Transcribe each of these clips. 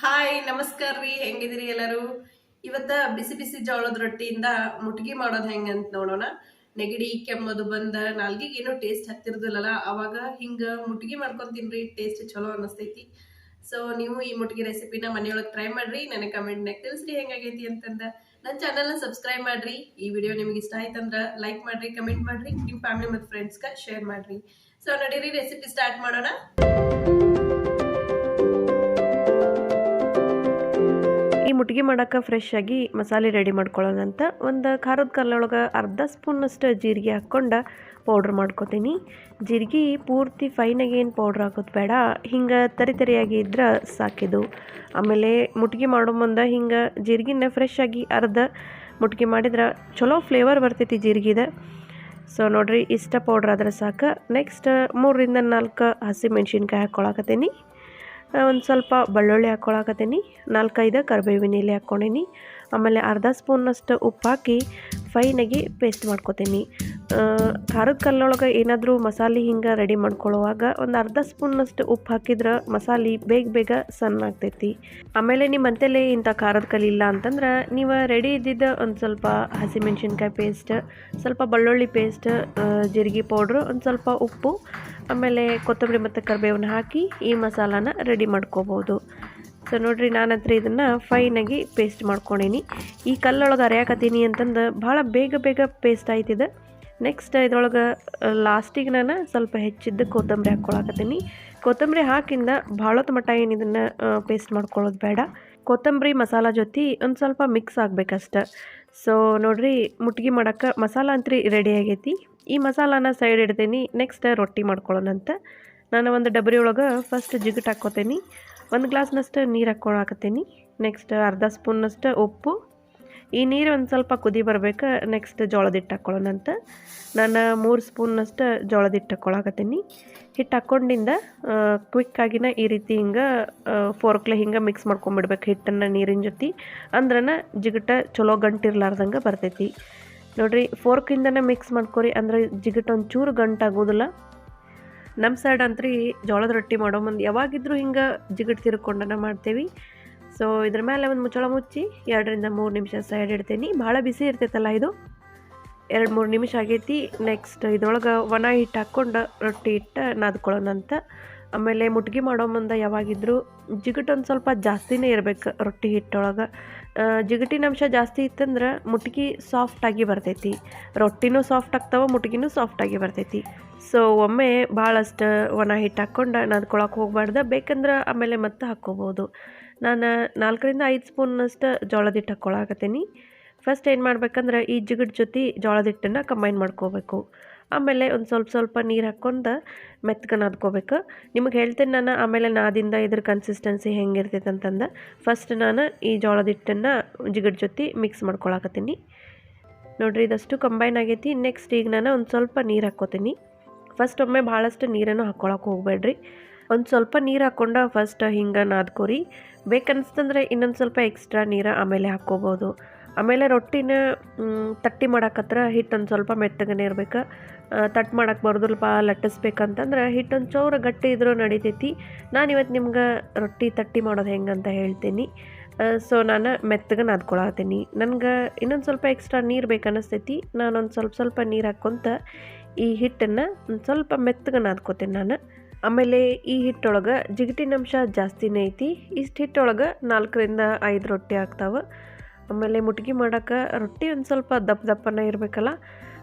Hi ನಮಸ್ಕಾರ ರೀ, ಹೆಂಗಿದಿರಿ ಎಲ್ಲರೂ? ಇವತ್ತ ಬಿಸಿ ಬಿಸಿ ಜೋಳದ ರೊಟ್ಟಿಯಿಂದ ಮುಟ್ಗಿ ಮಾಡೋದು ಹೆಂಗಂತ ನೋಡೋಣ. ನೆಗಡಿ ಕೆಮ್ಮದು ಬಂದ ನಾಲ್ಗಿಗೆ ಏನೋ ಟೇಸ್ಟ್ ಹತ್ತಿರದಿಲ್ಲಲ್ಲ, ಅವಾಗ ಹಿಂಗ ಮುಟ್ಗಿ ಮಾಡ್ಕೊಂಡ್ ತಿನ್ರಿ, ಟೇಸ್ಟ್ ಚಲೋ ಅನಿಸ್ತೈತಿ. ಸೊ ನೀವು ಈ ಮುಟ್ಗಿ ರೆಸಿಪಿನ ಮನೆಯೊಳಗೆ ಟ್ರೈ ಮಾಡ್ರಿ, ನನಗೆ ಕಮೆಂಟ್ನಾಗ ತಿಳಿಸ್ರಿ ಹೆಂಗಾಗೈತಿ ಅಂತಂದ. ನನ್ನ ಚಾನಲ್ನ ಸಬ್ಸ್ಕ್ರೈಬ್ ಮಾಡ್ರಿ. ಈ ವಿಡಿಯೋ ನಿಮ್ಗೆ ಇಷ್ಟ ಆಯ್ತಂದ್ರ ಲೈಕ್ ಮಾಡ್ರಿ, ಕಮೆಂಟ್ ಮಾಡ್ರಿ, ನಿಮ್ಮ ಫ್ಯಾಮಿಲಿ ಮತ್ತು ಫ್ರೆಂಡ್ಸ್ಗೆ ಶೇರ್ ಮಾಡ್ರಿ. ಸೊ ನಡೀರಿ ರೆಸಿಪಿ ಸ್ಟಾರ್ಟ್ ಮಾಡೋಣ. ಈ ಮುಟ್ಗಿ ಮಾಡೋಕೆ ಫ್ರೆಶ್ ಆಗಿ ಮಸಾಲೆ ರೆಡಿ ಮಾಡ್ಕೊಳ್ಳೋಣಂತ ಒಂದು ಖಾರದ ಕಲ್ಲೊಳಗೆ ಅರ್ಧ ಸ್ಪೂನಷ್ಟು ಜೀರಿಗೆ ಹಾಕ್ಕೊಂಡು ಪೌಡ್ರ್ ಮಾಡ್ಕೊತೀನಿ. ಜೀರಿಗೆ ಪೂರ್ತಿ ಫೈನಾಗಿ ಏನು ಪೌಡ್ರ್ ಹಾಕೋದು ಬೇಡ, ಹಿಂಗೆ ತರಿಯಾಗಿ ಇದ್ರೆ ಸಾಕಿದು. ಆಮೇಲೆ ಮುಟ್ಗಿ ಮಾಡೋ ಮುಂದೆ ಹಿಂಗೆ ಜೀರಿಗೆನ ಫ್ರೆಶ್ ಆಗಿ ಅರ್ಧ ಮುಟ್ಗಿ ಮಾಡಿದ್ರೆ ಚಲೋ ಫ್ಲೇವರ್ ಬರ್ತೈತಿ ಜೀರಿಗೆದ. ಸೊ ನೋಡಿರಿ, ಇಷ್ಟ ಪೌಡ್ರ್ ಆದ್ರೆ ಸಾಕು. ನೆಕ್ಸ್ಟ್ 3ರಿಂದ 4 ಹಸಿ ಮೆಣಸಿನ್ಕಾಯಿ ಹಾಕ್ಕೊಳಕತ್ತೀನಿ. ಒಂದು ಸ್ವಲ್ಪ ಬೆಳ್ಳುಳ್ಳಿ ಹಾಕ್ಕೊಳಕತ್ತೀನಿ, 4-5 ಕರಿಬೇವಿನ ಎಲೆ ಹಾಕ್ಕೊಂಡೀನಿ. ಆಮೇಲೆ ಅರ್ಧ ಸ್ಪೂನಷ್ಟು ಉಪ್ಪು ಹಾಕಿ ಫೈನಾಗಿ ಪೇಸ್ಟ್ ಮಾಡ್ಕೊತೀನಿ. ಖಾರದ ಕಲ್ಲೊಳಗೆ ಏನಾದರೂ ಮಸಾಲೆ ಹಿಂಗೆ ರೆಡಿ ಮಾಡ್ಕೊಳ್ಳುವಾಗ ಒಂದು ಅರ್ಧ ಸ್ಪೂನಷ್ಟು ಉಪ್ಪು ಹಾಕಿದ್ರೆ ಮಸಾಲೆ ಬೇಗ ಸಣ್ಣ ಆಗ್ತೈತಿ. ಆಮೇಲೆ ನಿಮ್ಮ ಮನೆಯಲ್ಲೇ ಇಂಥ ಖಾರದ ಕಲ್ಲು ಇಲ್ಲ ಅಂತಂದ್ರೆ ನೀವು ರೆಡಿ ಇದ್ದಿದ್ದು ಒಂದು ಸ್ವಲ್ಪ ಹಸಿಮೆಣ್ಸಿನ್ಕಾಯಿ ಪೇಸ್ಟ್, ಸ್ವಲ್ಪ ಬೆಳ್ಳುಳ್ಳಿ ಪೇಸ್ಟ್, ಜೀರಿಗೆ ಪೌಡ್ರು, ಒಂದು ಸ್ವಲ್ಪ ಉಪ್ಪು, ಆಮೇಲೆ ಕೊತ್ತಂಬರಿ ಮತ್ತು ಕರಿಬೇವನ್ನ ಹಾಕಿ ಈ ಮಸಾಲಾನ ರೆಡಿ ಮಾಡ್ಕೋಬೋದು. ಸೊ ನೋಡಿರಿ, ನಾನಂತರ ಇದನ್ನು ಫೈನಾಗಿ ಪೇಸ್ಟ್ ಮಾಡ್ಕೊಂಡೀನಿ. ಈ ಕಲ್ಲೊಳಗೆ ಅರಿಯಾಕತ್ತೀನಿ ಅಂತಂದು ಭಾಳ ಬೇಗ ಪೇಸ್ಟ್ ಆಯ್ತಿದೆ. ನೆಕ್ಸ್ಟ್ ಇದ್ರೊಳಗೆ ಲಾಸ್ಟಿಗೆ ನಾನು ಸ್ವಲ್ಪ ಹೆಚ್ಚಿದ್ದು ಕೊತ್ತಂಬರಿ ಹಾಕ್ಕೊಳಕತ್ತೀನಿ. ಕೊತ್ತಂಬರಿ ಹಾಕಿಂದ ಭಾಳೊತ್ತು ಮಟ್ಟ ಏನು ಇದನ್ನು ಪೇಸ್ಟ್ ಮಾಡ್ಕೊಳ್ಳೋದು ಬೇಡ. ಕೊತ್ತಂಬರಿ ಮಸಾಲ ಜೊತೆ ಒಂದು ಸ್ವಲ್ಪ ಮಿಕ್ಸ್ ಆಗಬೇಕಷ್ಟೆ. ಸೊ ನೋಡಿರಿ, ಮುಟ್ಗಿ ಮಾಡೋಕ್ಕೆ ಮಸಾಲ ಅಂತೂ ರೆಡಿ ಆಗೈತಿ. ಈ ಮಸಾಲಾನ ಸೈಡ್ ಇಡ್ತೀನಿ. ನೆಕ್ಸ್ಟ್ ರೊಟ್ಟಿ ಮಾಡ್ಕೊಳ್ಳೋಣಂತ. ನಾನು ಒಂದು ಡಬರಿ ಒಳಗೆ ಫಸ್ಟ್ ಜಿಗಟ್ ಹಾಕ್ಕೋತೀನಿ. 1 ಗ್ಲಾಸ್ನಷ್ಟು ನೀರು ಹಾಕ್ಕೊಳಕತ್ತೀನಿ. ನೆಕ್ಸ್ಟ್ ಅರ್ಧ ಸ್ಪೂನ್ನಷ್ಟು ಉಪ್ಪು. ಈ ನೀರು ಒಂದು ಸ್ವಲ್ಪ ಕುದಿ ಬರಬೇಕು. ನೆಕ್ಸ್ಟ್ ಜೋಳದ ಹಿಟ್ಟು ಹಾಕ್ಕೊಳ್ಳೋಣಂತ. ನಾನು 3 ಸ್ಪೂನ್ನಷ್ಟು ಜೋಳದ ಹಿಟ್ಟು ಹಾಕ್ಕೊಳಕತ್ತೀನಿ. ಹಿಟ್ಟು ಹಾಕ್ಕೊಂಡಿಂದ ಕ್ವಿಕ್ಕಾಗಿನ ಈ ರೀತಿ ಹಿಂಗೆ ಫೋರ್ಕ್ಲೆ ಹಿಂಗೆ ಮಿಕ್ಸ್ ಮಾಡ್ಕೊಂಬಿಡ್ಬೇಕು ಹಿಟ್ಟನ್ನು ನೀರಿನ ಜೊತೆ. ಅಂದ್ರನ ಜಿಗಟ ಚಲೋ ಗಂಟಿರ್ಲಾರ್ದಂಗೆ ಬರ್ತೈತಿ. ನೋಡಿರಿ, ಫೋರ್ಕಿಂದನೇ ಮಿಕ್ಸ್ ಮಾಡ್ಕೊರಿ, ಅಂದ್ರೆ ಜಿಗಟ್ ಒಂಚೂರು ಗಂಟಾಗೋದಿಲ್ಲ. ನಮ್ಮ ಸೈಡ್ ಅಂತ್ರಿ ಜೋಳದ ರೊಟ್ಟಿ ಮಾಡೋ ಮುಂದೆ ಯಾವಾಗಿದ್ರೂ ಹಿಂಗೆ ಜಿಗಟ್ ತಿರ್ಕೊಂಡನ ಮಾಡ್ತೇವೆ. ಸೊ ಇದ್ರ ಮೇಲೆ ಒಂದು ಮುಚ್ಚಳ ಮುಚ್ಚಿ 2ರಿಂದ 3 ನಿಮಿಷ ಸೈಡ್ ಇಡ್ತೀನಿ. ಭಾಳ ಬಿಸಿ ಇರ್ತೈತಲ್ಲ ಇದು. 2-3 ನಿಮಿಷ ಆಗೈತಿ. ನೆಕ್ಸ್ಟ್ ಇದ್ರೊಳಗೆ ಒಣ ಹಿಟ್ಟು ಹಾಕ್ಕೊಂಡು ರೊಟ್ಟಿ ಹಿಟ್ಟು ನಾದ್ಕೊಳ್ಳೋಣಂತ. ಆಮೇಲೆ ಮುಟ್ಗಿ ಮಾಡೋ ಮುಂದೆ ಯಾವಾಗಿದ್ರೂ ಜಿಗಟ್ ಒಂದು ಸ್ವಲ್ಪ ಜಾಸ್ತಿನೇ ಇರಬೇಕು ರೊಟ್ಟಿ ಹಿಟ್ಟೊಳಗೆ. ಜಿಗಟಿನ ಅಂಶ ಜಾಸ್ತಿ ಇತ್ತಂದ್ರೆ ಮುಟ್ಗಿ ಸಾಫ್ಟಾಗಿ ಬರ್ತೈತಿ. ರೊಟ್ಟಿನೂ ಸಾಫ್ಟ್ ಆಗ್ತಾವೆ, ಮುಟ್ಗಿನೂ ಸಾಫ್ಟಾಗಿ ಬರ್ತೈತಿ. ಸೊ ಒಮ್ಮೆ ಭಾಳಷ್ಟು ಒಣ ಹಿಟ್ಟು ಹಾಕ್ಕೊಂಡು ನಾದ್ಕೊಳಕ್ಕೆ ಹೋಗ್ಬಾರ್ದು. ಬೇಕಂದ್ರೆ ಆಮೇಲೆ ಮತ್ತೆ ಹಾಕ್ಕೋಬೋದು. ನಾನು 4ರಿಂದ 5 ಸ್ಪೂನ್ನಷ್ಟು ಜೋಳದ ಹಿಟ್ಟು ಹಾಕ್ಕೊಳಕತ್ತೀನಿ. ಫಸ್ಟ್ ಏನು ಮಾಡ್ಬೇಕಂದ್ರೆ ಈ ಜಿಗಟ್ ಜೊತೆ ಜೋಳದ ಹಿಟ್ಟನ್ನು ಕಂಬೈನ್ ಮಾಡ್ಕೋಬೇಕು. ಆಮೇಲೆ ಒಂದು ಸ್ವಲ್ಪ ನೀರು ಹಾಕ್ಕೊಂಡು ಮೆತ್ತಗೆ ನಾದ್ಕೋಬೇಕು. ನಿಮಗೆ ಹೇಳ್ತೇನೆ ನಾನು ಆಮೇಲೆ ನಾದಿಂದ ಇದ್ರ ಕನ್ಸಿಸ್ಟೆನ್ಸಿ ಹೆಂಗಿರ್ತೈತೆ ಅಂತಂದು. ಫಸ್ಟ್ ನಾನು ಈ ಜೋಳದ ಹಿಟ್ಟನ್ನು ಜಿಗಟ್ ಜೊತೆ ಮಿಕ್ಸ್ ಮಾಡ್ಕೊಳಕತ್ತೀನಿ. ನೋಡಿರಿ, ಇದಷ್ಟು ಕಂಬೈನ್ ಆಗೈತಿ. ನೆಕ್ಸ್ಟ್ ಈಗ ನಾನು ಒಂದು ಸ್ವಲ್ಪ ನೀರು ಹಾಕ್ಕೋತೀನಿ. ಫಸ್ಟ್ ಒಮ್ಮೆ ಭಾಳಷ್ಟು ನೀರನ್ನು ಹಾಕ್ಕೊಳಕ್ಕೆ ಹೋಗ್ಬೇಡ್ರಿ. ಒಂದು ಸ್ವಲ್ಪ ನೀರು ಹಾಕ್ಕೊಂಡು ಫಸ್ಟ್ ಹಿಂಗೆ ನಾದ್ಕೋರಿ. ಬೇಕನ್ಸ್ತಂದ್ರೆ ಇನ್ನೊಂದು ಸ್ವಲ್ಪ ಎಕ್ಸ್ಟ್ರಾ ನೀರು ಆಮೇಲೆ ಹಾಕ್ಕೋಬೋದು. ಆಮೇಲೆ ರೊಟ್ಟಿನ ತಟ್ಟಿ ಮಾಡಾಕತ್ರ ಹಿಟ್ಟು ಒಂದು ಸ್ವಲ್ಪ ಮೆತ್ತಗನೇ ಇರ್ಬೇಕು. ತಟ್ಟು ಮಾಡಕ್ಕೆ ಬರೋದಿಲ್ಲಪ್ಪ, ಲಟ್ಟಿಸ್ಬೇಕಂತಂದ್ರೆ ಹಿಟ್ಟೊಂದು ಚೂರು ಗಟ್ಟಿ ಇದ್ರೂ ನಡಿತೈತಿ. ನಾನಿವತ್ತು ನಿಮ್ಗೆ ರೊಟ್ಟಿ ತಟ್ಟಿ ಮಾಡೋದು ಹೆಂಗಂತ ಹೇಳ್ತೀನಿ. ಸೊ ನಾನು ಮೆತ್ತಗೆ ನಾದ್ಕೊಳತ್ತೀನಿ. ನನಗೆ ಇನ್ನೊಂದು ಸ್ವಲ್ಪ ಎಕ್ಸ್ಟ್ರಾ ನೀರು ಬೇಕನ್ನಿಸ್ತೈತಿ. ನಾನೊಂದು ಸ್ವಲ್ಪ ನೀರು ಹಾಕ್ಕೊಂತ ಈ ಹಿಟ್ಟನ್ನು ಒಂದು ಸ್ವಲ್ಪ ಮೆತ್ತಗೆ ನಾದ್ಕೋತೀನಿ ನಾನು. ಆಮೇಲೆ ಈ ಹಿಟ್ಟೊಳಗೆ ಜಿಗಟಿನ ಅಂಶ ಜಾಸ್ತಿನೇ ಐತಿ. ಇಷ್ಟು ಹಿಟ್ಟೊಳಗೆ 4ರಿಂದ 5 ರೊಟ್ಟಿ ಆಗ್ತಾವೆ. ಆಮೇಲೆ ಮುಟ್ಗಿ ಮಾಡೋಕೆ ರೊಟ್ಟಿ ಒಂದು ಸ್ವಲ್ಪ ದಪ್ಪನ ಇರಬೇಕಲ್ಲ.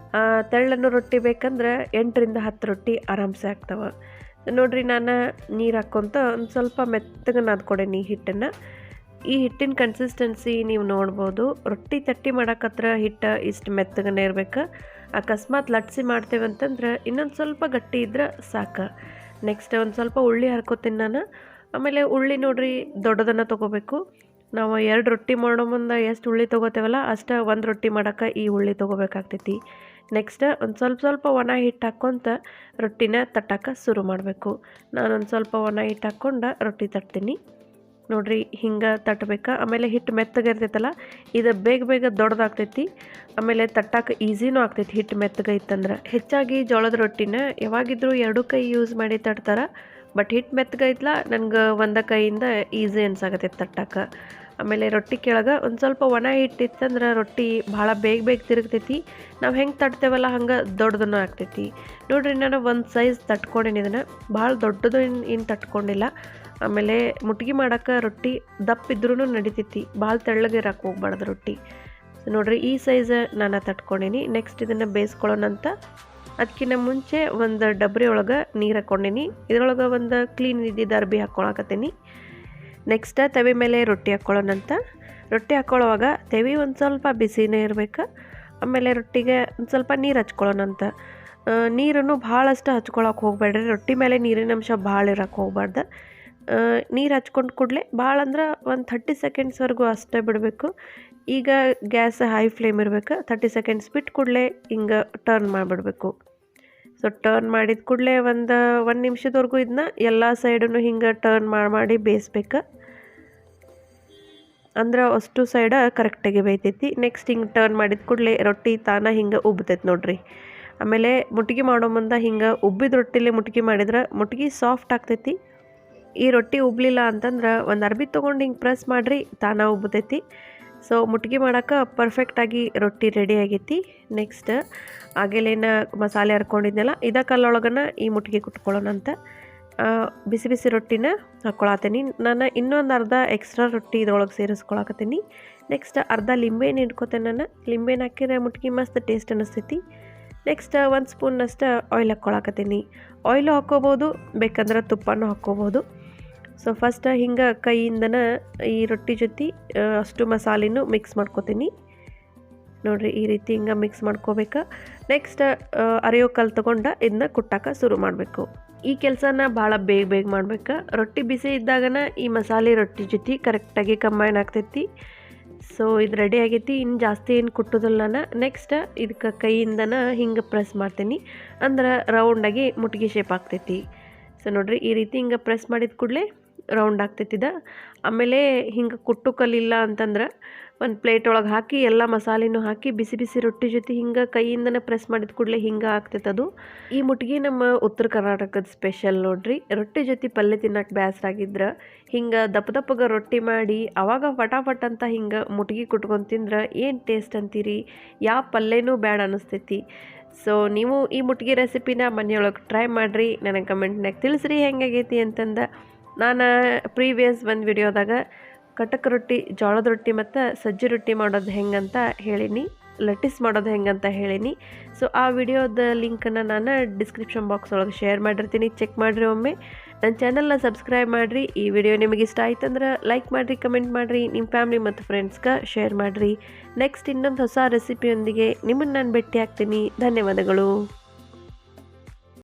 ತೆಳ್ಳನ್ನು ರೊಟ್ಟಿ ಬೇಕಂದ್ರೆ 8ರಿಂದ 10 ರೊಟ್ಟಿ ಆರಾಮ್ಸೆ ಆಗ್ತಾವೆ. ನೋಡಿರಿ, ನಾನು ನೀರು ಹಾಕ್ಕೊಂತ ಒಂದು ಸ್ವಲ್ಪ ಮೆತ್ತಗೆ ನಾದ್ಕೊಡೇನಿ ಈ ಹಿಟ್ಟನ್ನು. ಈ ಹಿಟ್ಟಿನ ಕನ್ಸಿಸ್ಟೆನ್ಸಿ ನೀವು ನೋಡ್ಬೋದು. ರೊಟ್ಟಿ ತಟ್ಟಿ ಮಾಡೋಕತ್ರ ಹಿಟ್ಟು ಇಷ್ಟು ಮೆತ್ತಗನೇ ಇರ್ಬೇಕು. ಅಕಸ್ಮಾತ್ ಲಟ್ಸಿ ಮಾಡ್ತೇವೆ ಅಂತಂದ್ರೆ ಇನ್ನೊಂದು ಸ್ವಲ್ಪ ಗಟ್ಟಿ ಇದ್ರೆ ಸಾಕು. ನೆಕ್ಸ್ಟ್ ಒಂದು ಸ್ವಲ್ಪ ಉಳ್ಳಿ ಹರ್ಕೋತೀನಿ ನಾನು. ಆಮೇಲೆ ಉಳ್ಳಿ ನೋಡಿರಿ, ದೊಡ್ಡದನ್ನು ತೊಗೋಬೇಕು. ನಾವು 2 ರೊಟ್ಟಿ ಮಾಡೋ ಮುಂದೆ ಎಷ್ಟು ಉಳ್ಳಿ ತೊಗೋತೇವಲ್ಲ ಅಷ್ಟು 1 ರೊಟ್ಟಿ ಮಾಡೋಕೆ ಈ ಉಳ್ಳಿ ತೊಗೋಬೇಕಾಗ್ತೈತಿ. ನೆಕ್ಸ್ಟ್ ಒಂದು ಸ್ವಲ್ಪ ಒಣ ಹಿಟ್ಟು ಹಾಕ್ಕೊಂತ ರೊಟ್ಟಿನ ತಟ್ಟಕ್ಕೆ ಶುರು ಮಾಡಬೇಕು. ನಾನೊಂದು ಸ್ವಲ್ಪ ಒಣ ಹಿಟ್ಟು ಹಾಕ್ಕೊಂಡು ರೊಟ್ಟಿ ತಟ್ತೀನಿ. ನೋಡಿರಿ, ಹಿಂಗೆ ತಟ್ಟಬೇಕು. ಆಮೇಲೆ ಹಿಟ್ಟು ಮೆತ್ತಗೆ ಇರ್ತೈತಲ್ಲ, ಇದು ಬೇಗ ದೊಡ್ಡದಾಗ್ತೈತಿ. ಆಮೇಲೆ ತಟ್ಟಕ್ಕೆ ಈಸಿನೂ ಆಗ್ತೈತಿ ಹಿಟ್ಟು ಮೆತ್ತಗೆ ಇತ್ತಂದ್ರೆ. ಹೆಚ್ಚಾಗಿ ಜೋಳದ ರೊಟ್ಟಿನ ಯಾವಾಗಿದ್ರೂ 2 ಕೈ ಯೂಸ್ ಮಾಡಿ ತಟ್ತಾರೆ. ಬಟ್ ಹಿಟ್ಟು ಮೆತ್ತಗೈತ್ಲ ನನಗೆ ಒಂದು ಕೈಯಿಂದ ಈಸಿ ಅನ್ಸಾಕತ್ತೈತೆ ತಟ್ಟಕ್ಕೆ. ಆಮೇಲೆ ರೊಟ್ಟಿ ಕೆಳಗೆ ಒಂದು ಸ್ವಲ್ಪ ಒಣ ಹಿಟ್ಟಿತ್ತಂದ್ರೆ ರೊಟ್ಟಿ ಭಾಳ ಬೇಗ ತಿರುಗ್ತೈತಿ. ನಾವು ಹೆಂಗೆ ತಟ್ತೇವಲ್ಲ ಹಂಗೆ ದೊಡ್ಡದನ್ನು ಆಗ್ತೈತಿ. ನೋಡಿರಿ ನಾನು ಒಂದು ಸೈಜ್ ತಟ್ಕೊಂಡೇನಿ ಇದನ್ನು, ಭಾಳ ದೊಡ್ಡದು ಇನ್ನು ತಟ್ಕೊಂಡಿಲ್ಲ. ಆಮೇಲೆ ಮುಟ್ಗಿ ಮಾಡೋಕೆ ರೊಟ್ಟಿ ದಪ್ಪ ಇದ್ರೂ ನಡಿತೈತಿ, ಭಾಳ ತೆಳ್ಳಗೆ ಇರಕ್ಕೆ ಹೋಗ್ಬಾರ್ದು ರೊಟ್ಟಿ. ಸೊ ನೋಡಿರಿ ಈ ಸೈಜ್ ನಾನು ತಟ್ಕೊಂಡೇನಿ. ನೆಕ್ಸ್ಟ್ ಇದನ್ನು ಬೇಯಿಸ್ಕೊಳ್ಳೋಣಂತ. ಅದಕ್ಕಿಂತ ಮುಂಚೆ ಒಂದು ಡಬ್ರಿ ಒಳಗೆ ನೀರು ಹಾಕ್ಕೊಂಡೇನಿ. ಇದ್ರೊಳಗೆ ಒಂದು ಕ್ಲೀನ್ ಇದ್ದಿದ್ದು ಅರ್ಬಿ ಹಾಕ್ಕೊಳಕತ್ತೀನಿ. ನೆಕ್ಸ್ಟ್ ತವೆ ಮೇಲೆ ರೊಟ್ಟಿ ಹಾಕ್ಕೊಳ್ಳೋಣಂತ. ರೊಟ್ಟಿ ಹಾಕ್ಕೊಳ್ಳೋವಾಗ ತವೆ ಒಂದು ಸ್ವಲ್ಪ ಬಿಸಿನೇ ಇರಬೇಕು. ಆಮೇಲೆ ರೊಟ್ಟಿಗೆ ಒಂದು ಸ್ವಲ್ಪ ನೀರು ಹಚ್ಕೊಳ್ಳೋಣಂತ. ನೀರನ್ನು ಭಾಳಷ್ಟು ಹಚ್ಕೊಳಕ್ಕೆ ಹೋಗಬೇಡ್ರಿ, ರೊಟ್ಟಿ ಮೇಲೆ ನೀರಿನ ಅಂಶ ಭಾಳ ಇರೋಕ್ಕೆ ಹೋಗ್ಬಾರ್ದು. ನೀರು ಹಚ್ಕೊಂಡು ಕೂಡಲೇ ಭಾಳ ಅಂದ್ರೆ ಒಂದು 30 ಸೆಕೆಂಡ್ಸ್ವರೆಗೂ ಅಷ್ಟೇ ಬಿಡಬೇಕು. ಈಗ ಗ್ಯಾಸ್ ಹೈ ಫ್ಲೇಮ್ ಇರಬೇಕು. 30 ಸೆಕೆಂಡ್ಸ್ ಬಿಟ್ಟು ಕೂಡಲೇ ಹಿಂಗೆ ಟರ್ನ್ ಮಾಡಿಬಿಡ್ಬೇಕು. ಸೊ ಟರ್ನ್ ಮಾಡಿದ ಕೂಡಲೇ ಒಂದು ನಿಮಿಷದವರೆಗೂ ಇದನ್ನ ಎಲ್ಲ ಸೈಡನ್ನು ಹಿಂಗೆ ಟರ್ನ್ ಮಾಡಿ ಬೇಯಿಸ್ಬೇಕು. ಅಂದ್ರೆ ಅಷ್ಟು ಸೈಡ ಕರೆಕ್ಟಾಗಿ ಬೇಯ್ತೈತಿ. ನೆಕ್ಸ್ಟ್ ಹಿಂಗೆ ಟರ್ನ್ ಮಾಡಿದ ಕೂಡಲೇ ರೊಟ್ಟಿ ತಾನ ಹಿಂಗೆ ಉಬ್ತೈತೆ ನೋಡ್ರಿ. ಆಮೇಲೆ ಮುಟ್ಗಿ ಮಾಡೋ ಮುಂದೆ ಹಿಂಗೆ ಉಬ್ಬಿದ ರೊಟ್ಟಿಲೇ ಮುಟ್ಗಿ ಮಾಡಿದ್ರೆ ಮುಟ್ಗಿ ಸಾಫ್ಟ್ ಆಗ್ತೈತಿ. ಈ ರೊಟ್ಟಿ ಉಬ್ಲಿಲ್ಲ ಅಂತಂದ್ರೆ ಒಂದು ಅರ್ಬಿ ತೊಗೊಂಡು ಹಿಂಗೆ ಪ್ರೆಸ್ ಮಾಡಿರಿ, ತಾನ ಉಬ್ತೈತಿ. ಸೊ ಮುಟ್ಗಿ ಮಾಡೋಕೆ ಪರ್ಫೆಕ್ಟಾಗಿ ರೊಟ್ಟಿ ರೆಡಿ ಆಗೈತಿ. ನೆಕ್ಸ್ಟ್ ಆಗೆಲೇನ ಮಸಾಲೆ ಹರ್ಕೊಂಡಿದ್ನಲ್ಲ ಇದೇ ಕಲ್ಲೊಳಗನ ಈ ಮುಟ್ಗಿ ಕುಟ್ಕೊಳ್ಳೋಣಂತ. ಬಿಸಿ ಬಿಸಿ ರೊಟ್ಟಿನ ಹಾಕ್ಕೊಳತ್ತೀನಿ ನಾನು. ಇನ್ನೊಂದು ಅರ್ಧ ಎಕ್ಸ್ಟ್ರಾ ರೊಟ್ಟಿ ಇದ್ರೊಳಗೆ ಸೇರಿಸ್ಕೊಳಕತ್ತೀನಿ. ನೆಕ್ಸ್ಟ್ ಅರ್ಧ ಲಿಂಬೆಹಣ್ಣು ಇಟ್ಕೊತೇನೆ ನಾನು. ಲಿಂಬೆಹಣ್ಣು ಹಾಕಿದ್ರೆ ಮುಟ್ಗಿ ಮಸ್ತ್ ಟೇಸ್ಟ್ ಅನ್ನಿಸ್ತೈತಿ. ನೆಕ್ಸ್ಟ್ 1 ಸ್ಪೂನಷ್ಟು ಆಯಿಲ್ ಹಾಕ್ಕೊಳಕತ್ತೀನಿ. ಆಯಿಲು ಹಾಕ್ಕೋಬೋದು, ಬೇಕಂದ್ರೆ ತುಪ್ಪನೂ ಹಾಕ್ಕೋಬೋದು. ಸೊ ಫಸ್ಟ್ ಹಿಂಗೆ ಕೈಯಿಂದನ ಈ ರೊಟ್ಟಿ ಜೊತೆ ಅಷ್ಟು ಮಸಾಲೆನೂ ಮಿಕ್ಸ್ ಮಾಡ್ಕೊತೀನಿ. ನೋಡಿರಿ ಈ ರೀತಿ ಹಿಂಗೆ ಮಿಕ್ಸ್ ಮಾಡ್ಕೋಬೇಕು. ನೆಕ್ಸ್ಟ್ ಅರಿಯೋ ಕಲ್ಲು ತೊಗೊಂಡು ಇದನ್ನ ಕುಟ್ಟಕ್ಕೆ ಶುರು ಮಾಡಬೇಕು. ಈ ಕೆಲಸನ ಭಾಳ ಬೇಗ ಮಾಡ್ಬೇಕು. ರೊಟ್ಟಿ ಬಿಸಿ ಇದ್ದಾಗನ ಈ ಮಸಾಲೆ ರೊಟ್ಟಿ ಜೊತೆ ಕರೆಕ್ಟಾಗಿ ಕಂಬೈನ್ ಆಗ್ತೈತಿ. ಸೊ ಇದು ರೆಡಿ ಆಗೈತಿ. ಇನ್ನು ಜಾಸ್ತಿ ಏನು ಕುಟ್ಟೋದಿಲ್ಲ ನಾನು. ನೆಕ್ಸ್ಟ್ ಇದಕ್ಕೆ ಕೈಯಿಂದನ ಹಿಂಗೆ ಪ್ರೆಸ್ ಮಾಡ್ತೀನಿ, ಅಂದ್ರೆ ರೌಂಡಾಗಿ ಮುಟ್ಗಿ ಶೇಪ್ ಆಗ್ತೈತಿ. ಸೊ ನೋಡಿರಿ ಈ ರೀತಿ ಹಿಂಗೆ ಪ್ರೆಸ್ ಮಾಡಿದ ಕೂಡಲೇ ರೌಂಡ್ ಆಗ್ತೈತಿದ. ಆಮೇಲೆ ಹಿಂಗೆ ಕುಟ್ಟು ಕಲ್ಲಿಲ್ಲ ಅಂತಂದ್ರೆ ಒಂದು ಪ್ಲೇಟ್ ಒಳಗೆ ಹಾಕಿ ಎಲ್ಲ ಮಸಾಲೆನೂ ಹಾಕಿ ಬಿಸಿ ಬಿಸಿ ರೊಟ್ಟಿ ಜೊತೆ ಹಿಂಗೆ ಕೈಯಿಂದನೇ ಪ್ರೆಸ್ ಮಾಡಿದ ಕೂಡಲೇ ಹಿಂಗೆ ಆಗ್ತೈತದು. ಈ ಮುಟ್ಗಿ ನಮ್ಮ ಉತ್ತರ ಕರ್ನಾಟಕದ ಸ್ಪೆಷಲ್ ನೋಡ್ರಿ. ರೊಟ್ಟಿ ಜೊತೆ ಪಲ್ಯ ತಿನ್ನಕ್ಕೆ ಬೇಸರಾಗಿದ್ರೆ ಹಿಂಗೆ ದಪ್ಪಗೆ ರೊಟ್ಟಿ ಮಾಡಿ ಅವಾಗ ಫಟಾಫಟ್ ಅಂತ ಹಿಂಗೆ ಮುಟ್ಗಿ ಕುಟ್ಕೊಂಡು ತಿಂದ್ರೆ ಏನು ಟೇಸ್ಟ್ ಅಂತೀರಿ, ಯಾವ ಪಲ್ಯನೂ ಬೇಡ ಅನ್ನಿಸ್ತೈತಿ. ಸೊ ನೀವು ಈ ಮುಟ್ಗಿ ರೆಸಿಪಿನ ಮನೆಯೊಳಗೆ ಟ್ರೈ ಮಾಡಿರಿ, ನನಗೆ ಕಮೆಂಟ್ನಾಗ ತಿಳಿಸ್ರಿ ಹೆಂಗಾಗೈತಿ ಅಂತಂದು. ನಾನು ಪ್ರೀವಿಯಸ್ ಒಂದು ವಿಡಿಯೋದಾಗ ಕಟಕ್ ರೊಟ್ಟಿ, ಜೋಳದ ರೊಟ್ಟಿ ಮತ್ತು ಸಜ್ಜಿ ರೊಟ್ಟಿ ಮಾಡೋದು ಹೆಂಗಂತ ಹೇಳೀನಿ, ಲಟ್ಟಿಸ್ ಮಾಡೋದು ಹೆಂಗಂತ ಹೇಳೀನಿ. ಸೊ ಆ ವಿಡಿಯೋದ ಲಿಂಕನ್ನು ನಾನು ಡಿಸ್ಕ್ರಿಪ್ಷನ್ ಬಾಕ್ಸ್ ಒಳಗೆ ಶೇರ್ ಮಾಡಿರ್ತೀನಿ, ಚೆಕ್ ಮಾಡಿರಿ ಒಮ್ಮೆ. ನನ್ನ ಚಾನಲ್ನ ಸಬ್ಸ್ಕ್ರೈಬ್ ಮಾಡಿರಿ. ಈ ವಿಡಿಯೋ ನಿಮಗೆ ಇಷ್ಟ ಆಯ್ತಂದ್ರೆ ಲೈಕ್ ಮಾಡಿರಿ, ಕಮೆಂಟ್ ಮಾಡಿರಿ, ನಿಮ್ಮ ಫ್ಯಾಮ್ಲಿ ಮತ್ತು ಫ್ರೆಂಡ್ಸ್ಗೆ ಶೇರ್ ಮಾಡಿರಿ. ನೆಕ್ಸ್ಟ್ ಇನ್ನೊಂದು ಹೊಸ ರೆಸಿಪಿಯೊಂದಿಗೆ ನಿಮ್ಮನ್ನು ನಾನು ಭೇಟಿ ಆಗ್ತೀನಿ. ಧನ್ಯವಾದಗಳು.